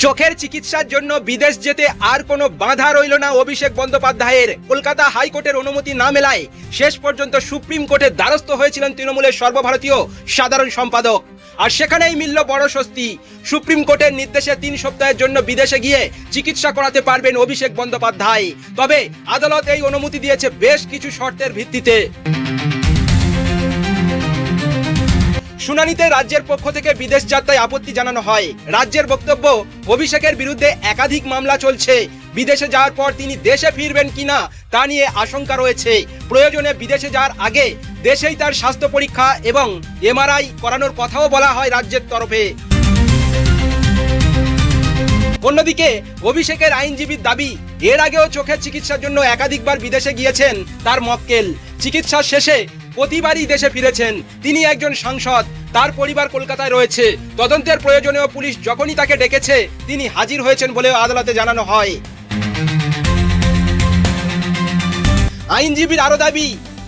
চোখের চিকিৎসার জন্য বিদেশ যেতে আর কোনো বাধা রইল না অভিষেক বন্দ্যোপাধ্যায়ের। কলকাতা হাইকোর্টের অনুমতি না মেলায় শেষ পর্যন্ত সুপ্রিম কোর্টের দ্বারস্থ হয়েছিলেন তৃণমূলের সর্বভারতীয় সাধারণ সম্পাদক। আর সেখানেই মিলল বড় স্বস্তি। সুপ্রিম কোর্টের নির্দেশে 3 সপ্তাহের জন্য বিদেশে গিয়ে চিকিৎসা করাতে পারবেন অভিষেক বন্দ্যোপাধ্যায়। তবে আদালত এই অনুমতি দিয়েছে বেশ কিছু শর্তের ভিত্তিতে। শুনানিতে রাজ্যের পক্ষ থেকে বিদেশ যাত্রায় আপত্তি জানানো হয়। রাজ্যের বক্তব্য, অভিষেকের বিরুদ্ধে একাধিক মামলা চলছে। বিদেশে যাওয়ার পর তিনি দেশে ফিরবেন কিনা তা নিয়ে আশঙ্কা রয়েছে। প্রয়োজনে বিদেশে যাওয়ার আগে দেশেই তার স্বাস্থ্য পরীক্ষা এবং এমআরআই করানোর কথাও বলা হয় রাজ্যের তরফে। অন্যদিকে অভিষেকের আইনজীবীর দাবি, এর আগেও চোখের চিকিৎসার জন্য একাধিকবার বিদেশে গিয়েছেন তার মক্কেল। চিকিৎসা শেষে প্রতিবারই দেশে ফিরেছেন। তিনি একজন সাংসদ, তার পরিবার কলকাতায় রয়েছে। তদন্তের প্রয়োজনেও পুলিশ যখনই তাকে ডেকেছে তিনি হাজির হয়েছেন বলেও আদালতে জানানো হয়। আইনজীবীর আরও দাবি,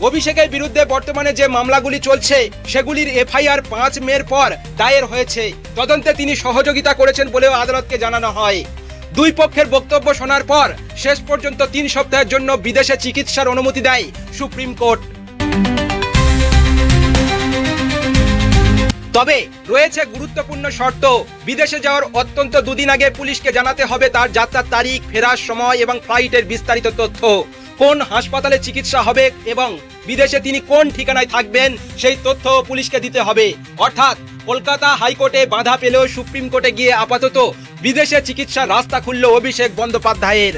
অভিষেকের বিরুদ্ধে বর্তমানে যে মামলাগুলি চলছে সেগুলির এফআইআর 5 মের পর দায়ের হয়েছে। তদন্তে তিনি সহযোগিতা করেছেন বলেও আদালতকে জানানো হয়। দুই পক্ষের বক্তব্য শোনার পর শেষ পর্যন্ত 3 সপ্তাহের জন্য বিদেশে চিকিৎসার অনুমতি দেয় সুপ্রিম কোর্ট। তবে রয়েছে গুরুত্বপূর্ণ শর্ত। বিদেশে যাওয়ার অত্যন্ত 2 দিন আগে পুলিশকে জানাতে হবে তার যাত্রার তারিখ, ফেরার সময় এবং ফ্লাইটের বিস্তারিত তথ্য। কোন হাসপাতালে চিকিৎসা হবে এবং বিদেশে তিনি কোন ঠিকানায় থাকবেন সেই তথ্য পুলিশকে দিতে হবে। অর্থাৎ কলকাতা হাইকোর্টে বাধা পেলেও সুপ্রিম কোর্টে গিয়ে আপাতত বিদেশে চিকিৎসার রাস্তা খুলল অভিষেক বন্দ্যোপাধ্যায়ের।